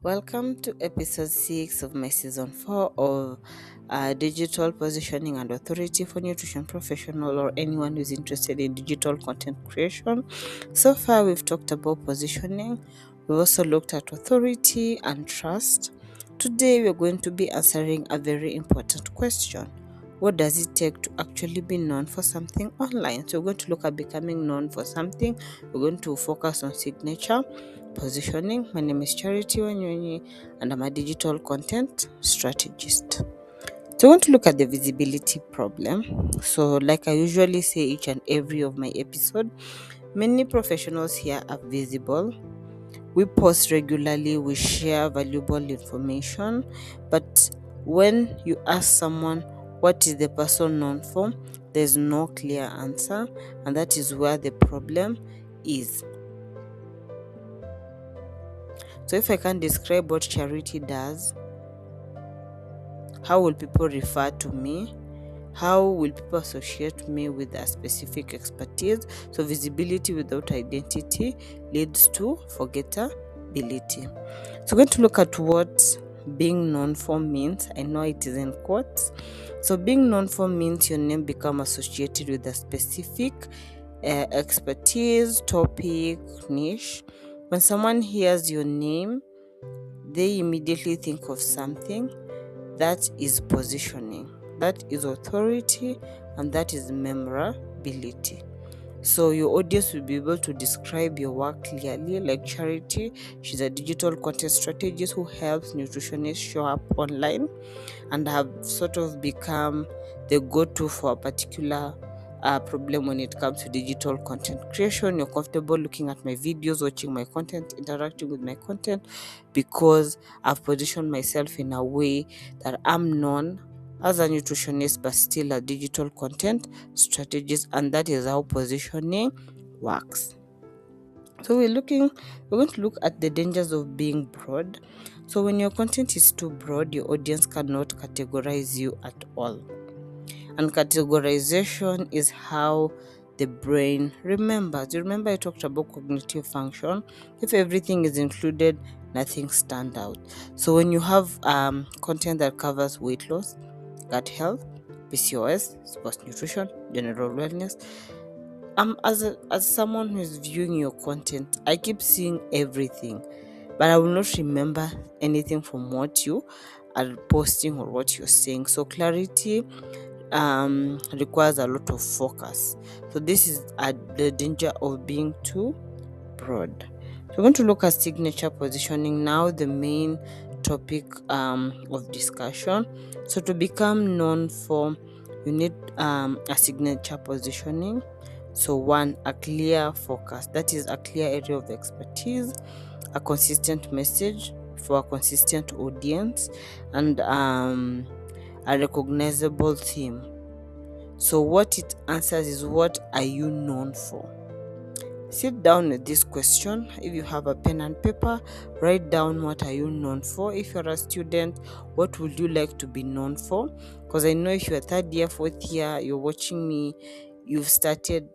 Welcome to episode 6 of my season 4 of Digital Positioning and Authority for Nutrition Professional or anyone who's interested in digital content creation. So far, we've talked about positioning, we've also looked at authority and trust. Today, we're going to be answering a very important question. What does it take to actually be known for something online? So, we're going to look at becoming known for something. We're going to focus on signature positioning. My name is Charity Wanyonyi and I'm a digital content strategist. So, I want to look at the visibility problem. So, like I usually say each and every of my episode, many professionals here are visible. We post regularly, we share valuable information, but when you ask someone what is the person known for, there's no clear answer, and that is where the problem is. So, if I can describe what Charity does, how will people refer to me? How will people associate me with a specific expertise? So, visibility without identity leads to forgettability. So, we're going to look at what being known for means. I know it is in quotes. So, being known for means your name become associated with a specific expertise, topic, niche. When someone hears your name, they immediately think of something. That is positioning, that is authority, and that is memorability. So your audience will be able to describe your work clearly. Like Charity, she's a digital content strategist who helps nutritionists show up online and have sort of become the go-to for a particular problem when it comes to digital content creation. You're comfortable looking at my videos, watching my content, interacting with my content, because I've positioned myself in a way that I'm known as a nutritionist but still a digital content strategist, and that is how positioning works. So we're going to look at the dangers of being broad. So when your content is too broad, your audience cannot categorize you at all. And categorization is how the brain remembers. You remember I talked about cognitive function. If everything is included, nothing stands out. So when you have content that covers weight loss, gut health, PCOS, sports nutrition, general wellness, as someone who is viewing your content, I keep seeing everything, but I will not remember anything from what you are posting or what you're saying. So clarity requires a lot of focus. So this is the danger of being too broad. So we're going to look at signature positioning now, the main topic of discussion. So to become known for, you need a signature positioning. So one, a clear focus, that is a clear area of expertise, a consistent message for a consistent audience, and a recognizable theme. So what it answers is, what are you known for? Sit down with this question. If you have a pen and paper, write down, what are you known for? If you're a student, what would you like to be known for? Because I know if you're third year, fourth year, you're watching me, you've started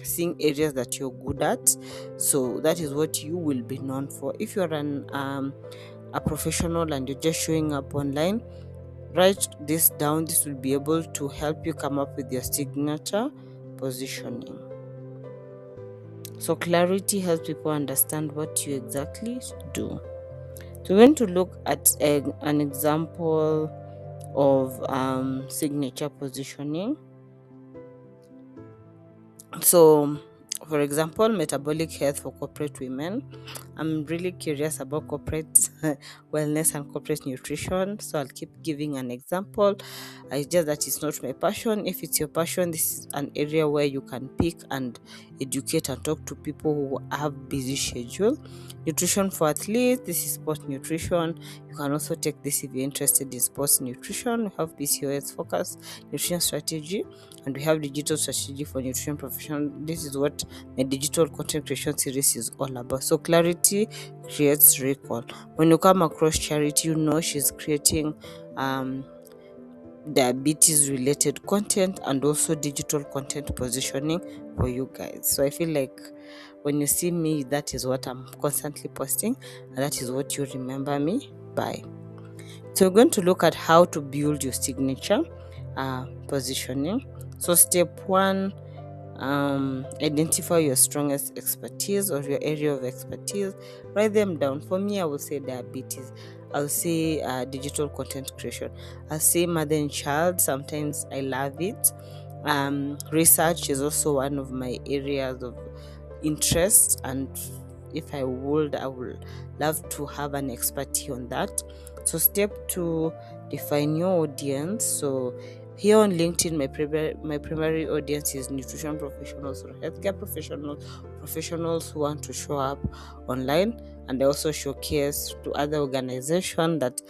seeing areas that you're good at. So that is what you will be known for. If you're a professional and you're just showing up online, write this down. This will be able to help you come up with your signature positioning. So clarity helps people understand what you exactly do. So we're going to look at an example of signature positioning. So, for example, metabolic health for corporate women. I'm really curious about corporate wellness and corporate nutrition, so I'll keep giving an example. It's just that it's not my passion. If it's your passion, this is an area where you can pick and educate and talk to people who have busy schedule. Nutrition for athletes, this is sports nutrition. You can also take this if you're interested in sports nutrition. We have PCOS focus nutrition strategy, and we have digital strategy for nutrition professional. This is what my digital content creation series is all about. So clarity creates recall. When you come across Charity, you know she's creating diabetes related content and also digital content positioning for you guys. So I feel like When you see me, that is what I'm constantly posting, and that is what you remember me by. So we're going to look at how to build your signature positioning. So step 1, identify your strongest expertise or your area of expertise. Write them down. For me, I will say diabetes. I'll say digital content creation. I'll say mother and child. Sometimes I love it. Research is also one of my areas of interest, and if I would love to have an expertise on that. So step 2, define your audience. So here on LinkedIn, my primary audience is nutrition professionals or healthcare professionals who want to show up online, and I also showcase to other organizations that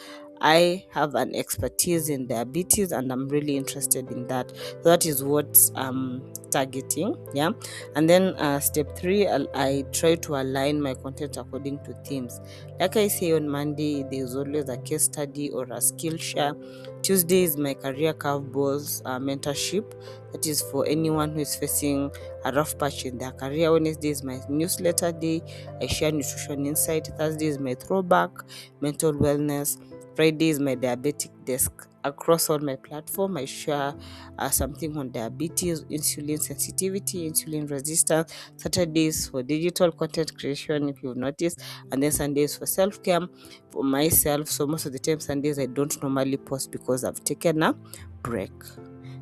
I have an expertise in diabetes and I'm really interested in that. So that is what I'm targeting. Yeah. And then step 3, I try to align my content according to themes. Like I say, on Monday there's always a case study or a skill share. Tuesday is my career curveballs mentorship, that is for anyone who is facing a rough patch in their career. Wednesday is my newsletter day, I share nutrition insight. Thursday is my throwback mental wellness. Friday is my diabetic desk. Across all my platform, I share something on diabetes, insulin sensitivity, insulin resistance. Saturdays for digital content creation, if you've noticed, and then Sundays for self-care for myself. So most of the time Sundays I don't normally post because I've taken a break.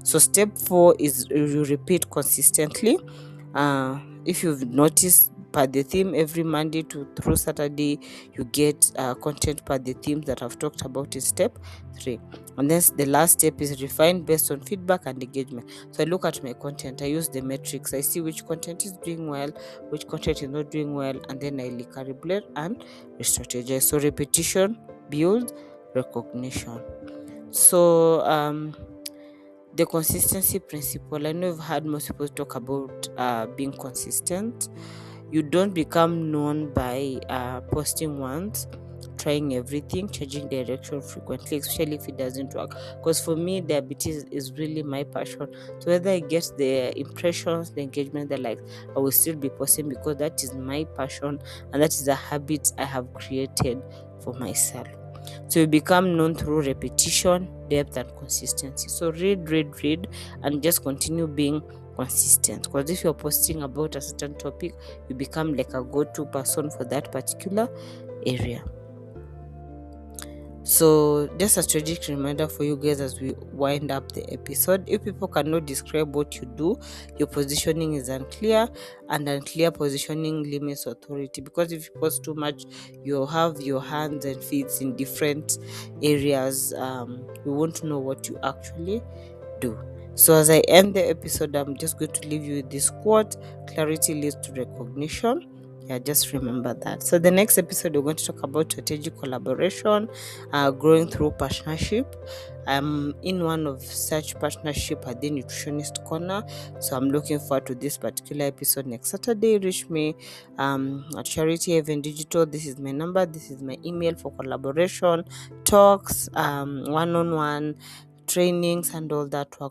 So step 4 is you repeat consistently. If you've noticed, per the theme, every Monday through Saturday you get content per the themes that I've talked about in step 3. And then the last step is refine based on feedback and engagement. So I look at my content, I use the metrics, I see which content is doing well, which content is not doing well, and then I recalibrate and re-strategize. So repetition builds recognition. So the consistency principle. I know you've heard most people talk about being consistent. You don't become known by posting once, trying everything, changing direction frequently, especially if it doesn't work. Because for me, diabetes is really my passion. So whether I get the impressions, the engagement, the likes, I will still be posting because that is my passion and that is a habit I have created for myself. So you become known through repetition, depth, and consistency. So read, and just continue being consistent. Because if you're posting about a certain topic, you become like a go-to person for that particular area. So just a strategic reminder for you guys as we wind up the episode: if people cannot describe what you do, your positioning is unclear, and unclear positioning limits authority. Because if you post too much, you have your hands and feet in different areas. We won't know what you actually do. So as I end the episode, I'm just going to leave you with this quote: clarity leads to recognition. Yeah, just remember that. So the next episode, we're going to talk about strategic collaboration, growing through partnership. I'm in one of such partnership at the Nutritionist Corner, so I'm looking forward to this particular episode next Saturday. Reach me at Charity Event Digital. This is my number, this is my email for collaboration, talks, one-on-one trainings, and all that work.